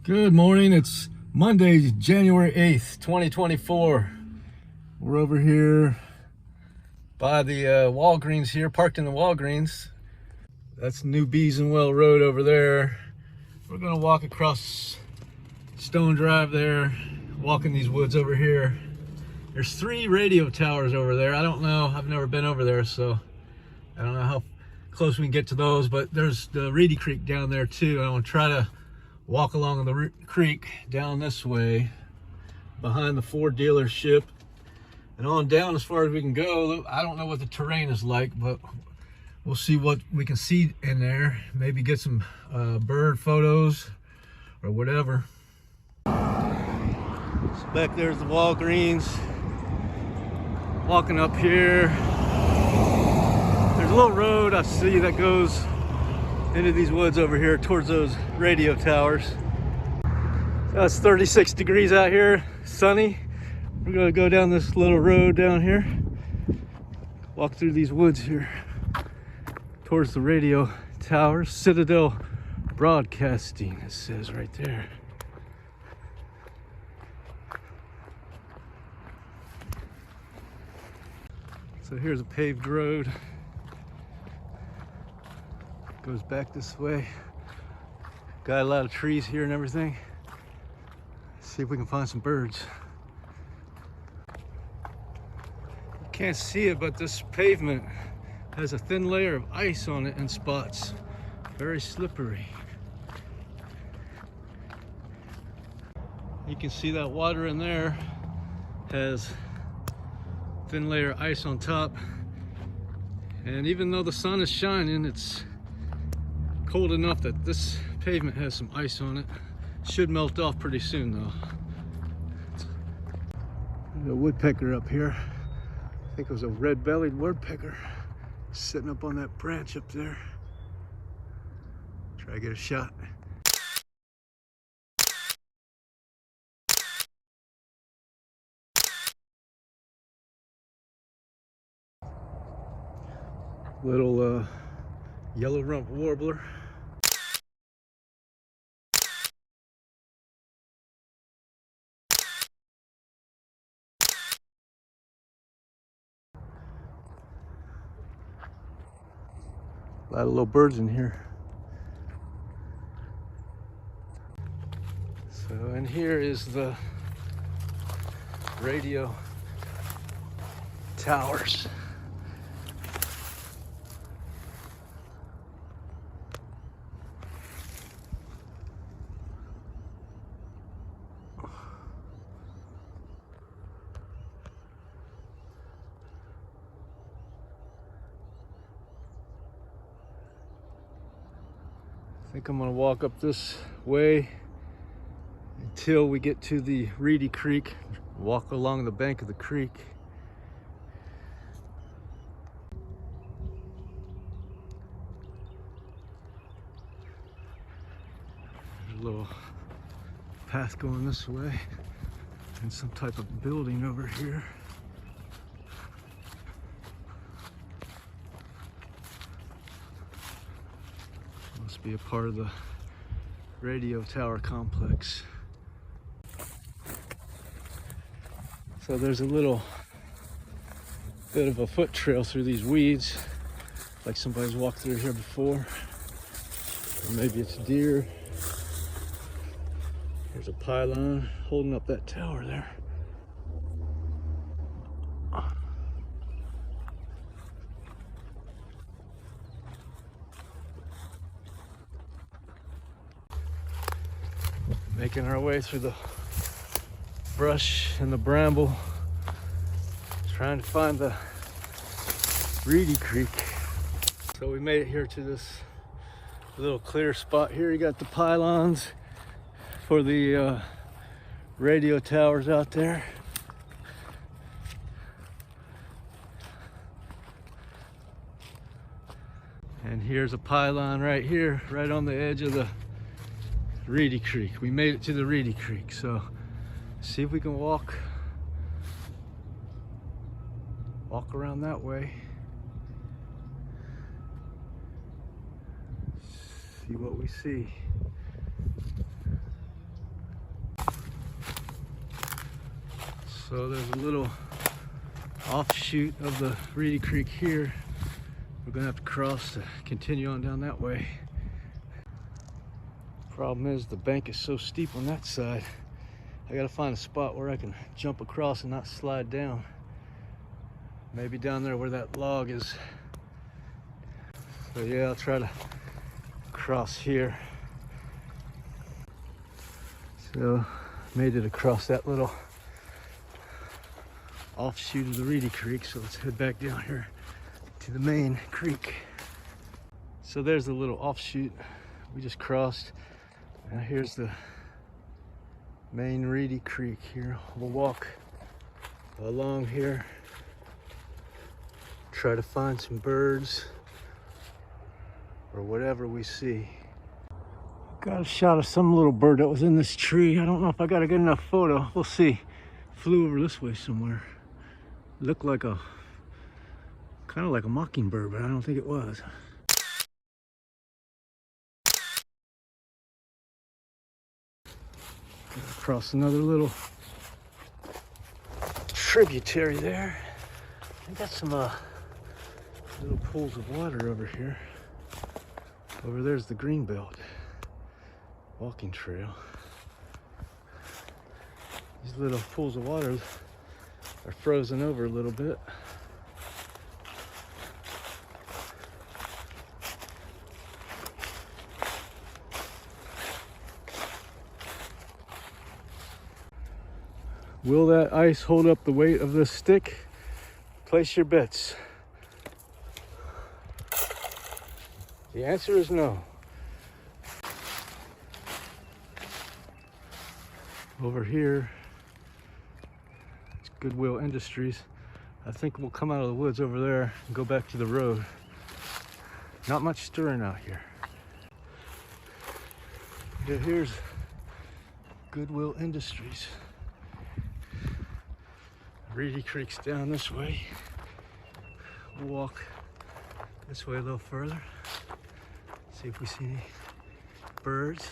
Good morning. It's Monday, January 8th, 2024. We're over here by the Walgreens here, parked in the Walgreens. That's New Beezenwell Road over there. We're gonna walk across Stone Drive there, walk in these woods over here. There's 3 radio towers over there. I don't know, I've never been over there, so I don't know how close we can get to those, but there's the Reedy Creek down there too. I want to try to walk along the creek down this way behind the Ford dealership and on down as far as we can go. I don't know what the terrain is like, but we'll see what we can see in there. Maybe get some bird photos or whatever. So back there's the Walgreens. Walking up here, there's a little road I see that goes into these woods over here towards those radio towers. So it's 36 degrees out here, sunny. We're gonna go down this little road down here, walk through these woods here towards the radio towers. Citadel Broadcasting, it says right there. So here's a paved road. Goes back this way. Got a lot of trees here and everything. Let's see if we can find some birds. You can't see it, but this pavement has a thin layer of ice on it in spots. Very slippery. You can see that water in there has thin layer of ice on top. And even though the sun is shining, it's cold enough that this pavement has some ice on it. Should melt off pretty soon though. There's a woodpecker up here. I think it was a red-bellied woodpecker sitting up on that branch up there. Try to get a shot. Little Yellow-Rumped Warbler. A lot of little birds in here. So, and here is the radio towers. I think I'm gonna walk up this way until we get to the Reedy Creek, walk along the bank of the creek. There's a little path going this way and some type of building over here. Must be a part of the radio tower complex. So there's a little bit of a foot trail through these weeds, like somebody's walked through here before, or maybe it's deer. There's a pylon holding up that tower there. Making our way through the brush and the bramble, trying to find the Reedy Creek. So we made it here to this little clear spot here. You got the pylons for the radio towers out there. And here's a pylon right here, right on the edge of the Reedy Creek. We made it to the Reedy Creek, so see if we can walk around that way. See what we see. So there's a little offshoot of the Reedy Creek here. We're gonna have to cross to continue on down that way. Problem is the bank is so steep on that side. I gotta find a spot where I can jump across and not slide down. Maybe down there where that log is. So yeah, I'll try to cross here. So made it across that little offshoot of the Reedy Creek. So let's head back down here to the main creek. So there's the little offshoot we just crossed. Now here's the main Reedy Creek here. We'll walk along here, try to find some birds or whatever we see. Got a shot of some little bird that was in this tree. I don't know if I got a good enough photo. We'll see. Flew over this way somewhere. Looked like a, kind of like a mockingbird, but I don't think it was. Across another little tributary there. I got some little pools of water over here. Over there's the greenbelt walking trail. These little pools of water are frozen over a little bit. Will that ice hold up the weight of this stick? Place your bets. The answer is no. Over here, it's Goodwill Industries. I think we'll come out of the woods over there and go back to the road. Not much stirring out here. Yeah, here's Goodwill Industries. Reedy Creek's down this way. We'll walk this way a little further. See if we see any birds.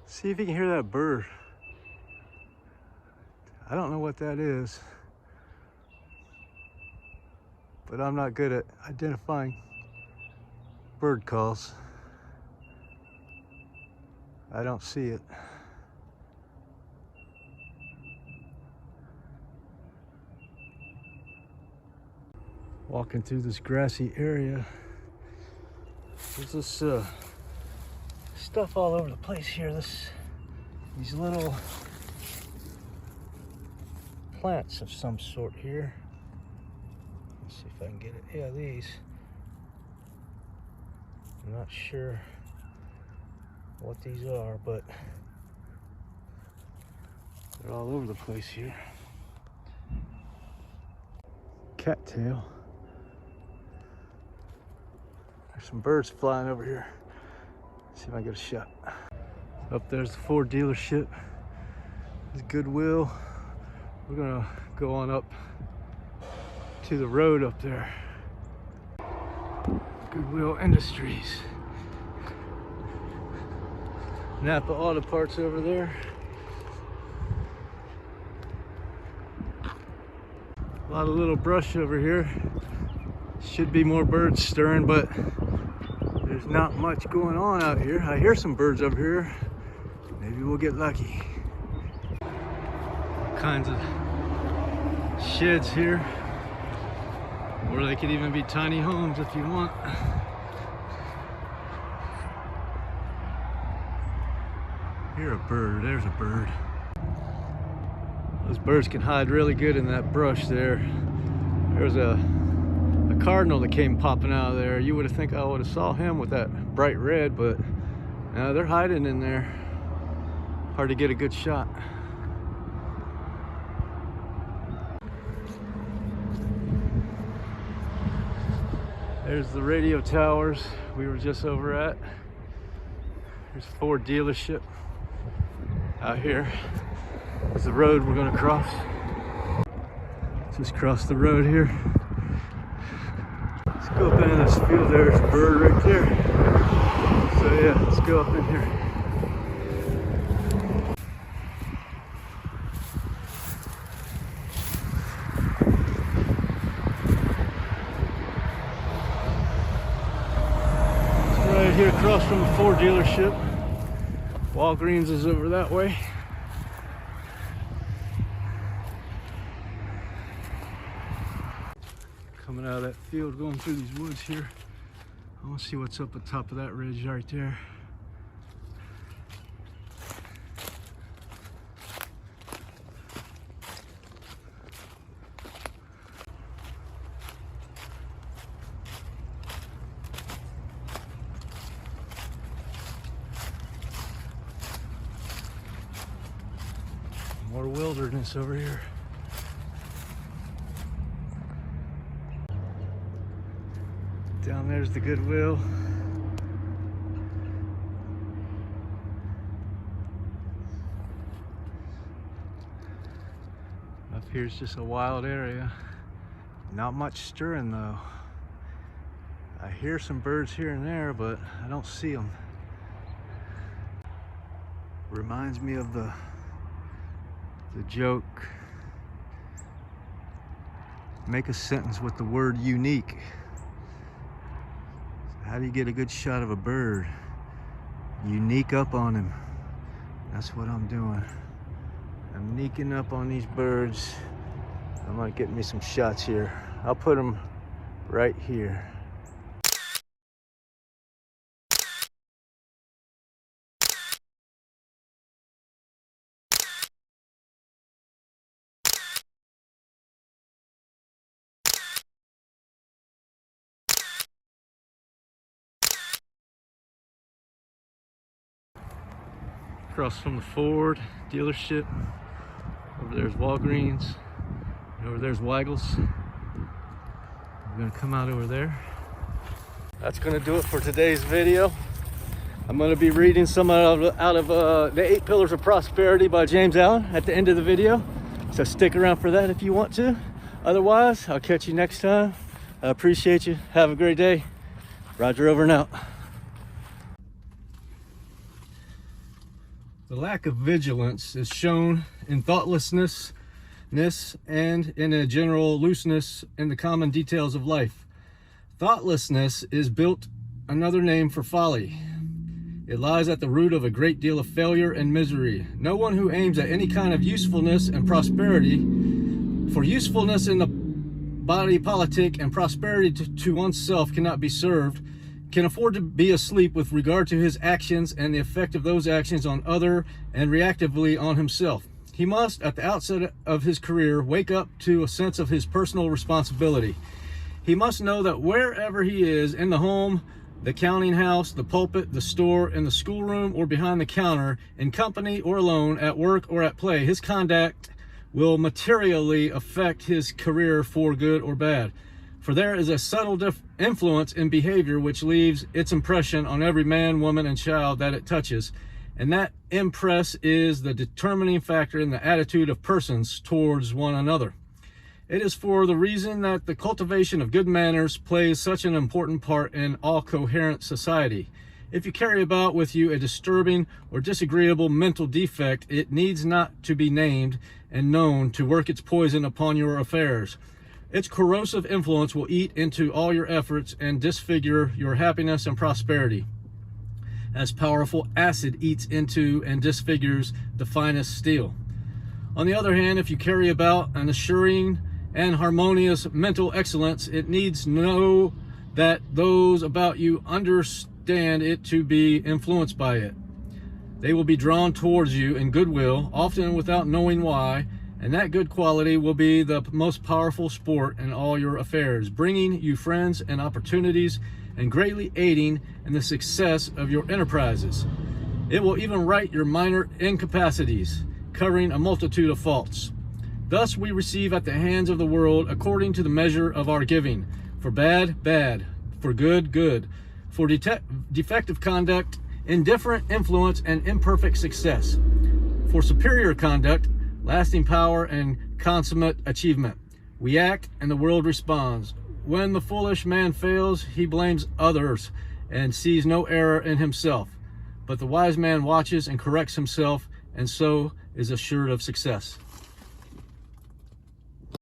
See if you can hear that bird. I don't know what that is, but I'm not good at identifying bird calls. I don't see it. Walking through this grassy area. There's this stuff all over the place here. These little plants of some sort here. Let's see if I can get it. Yeah, these. I'm not sure what these are, but they're all over the place here. Cattail. There's some birds flying over here. Let's see if I can get a shot. Up there's the Ford dealership. There's Goodwill. We're gonna go on up to the road up there. Goodwill Industries. Napa Auto Parts over there. A lot of little brush over here. Should be more birds stirring, but there's not much going on out here. I hear some birds over here. Maybe we'll get lucky. All kinds of sheds here, or they could even be tiny homes if you want. Here's a bird. There's a bird. Those birds can hide really good in that brush there. There's a cardinal that came popping out of there. You would have think I would have saw him with that bright red, but no, they're hiding in there. Hard to get a good shot. There's the radio towers we were just over at. There's a Ford dealership out here. There's the road we're gonna cross. Just cross the road here. Let's go up into this field. There's a bird right there. So yeah, let's go up in here. Ford dealership. Walgreens is over that way. Coming out of that field, going through these woods here. I want to see what's up at the top of that ridge right there. More wilderness over here. Down there's the Goodwill. Up here's just a wild area. Not much stirring though. I hear some birds here and there, but I don't see them. Reminds me of the joke, make a sentence with the word unique. How do you get a good shot of a bird? Unique up on him. That's what I'm doing. I'm sneaking up on these birds. I might get me some shots here. I'll put them right here. Across from the Ford dealership. Over there's Walgreens. And over there's Waggles. We're gonna come out over there. That's gonna do it for today's video. I'm gonna be reading some out of the 8 Pillars of Prosperity by James Allen at the end of the video. So stick around for that if you want to. Otherwise, I'll catch you next time. I appreciate you. Have a great day. Roger, over and out. The lack of vigilance is shown in thoughtlessness and in a general looseness in the common details of life. Thoughtlessness is built another name for folly. It lies at the root of a great deal of failure and misery. No one who aims at any kind of usefulness and prosperity, for usefulness in the body politic and prosperity to oneself cannot be served, can afford to be asleep with regard to his actions and the effect of those actions on other and reactively on himself. He must, at the outset of his career, wake up to a sense of his personal responsibility. He must know that wherever he is, in the home, the counting house, the pulpit, the store, in the schoolroom, or behind the counter, in company or alone, at work or at play, his conduct will materially affect his career for good or bad. For there is a subtle influence in behavior which leaves its impression on every man, woman, and child that it touches. And that impress is the determining factor in the attitude of persons towards one another. It is for the reason that the cultivation of good manners plays such an important part in all coherent society. If you carry about with you a disturbing or disagreeable mental defect, it needs not to be named and known to work its poison upon your affairs. Its corrosive influence will eat into all your efforts and disfigure your happiness and prosperity, as powerful acid eats into and disfigures the finest steel. On the other hand, if you carry about an assuring and harmonious mental excellence, it needs know that those about you understand it to be influenced by it. They will be drawn towards you in goodwill, often without knowing why, and that good quality will be the most powerful sport in all your affairs, bringing you friends and opportunities and greatly aiding in the success of your enterprises. It will even right your minor incapacities, covering a multitude of faults. Thus we receive at the hands of the world according to the measure of our giving, for bad, bad, for good, good, for defective conduct, indifferent influence, and imperfect success, for superior conduct, lasting power, and consummate achievement. We act and the world responds. When the foolish man fails, he blames others and sees no error in himself. But the wise man watches and corrects himself, and so is assured of success.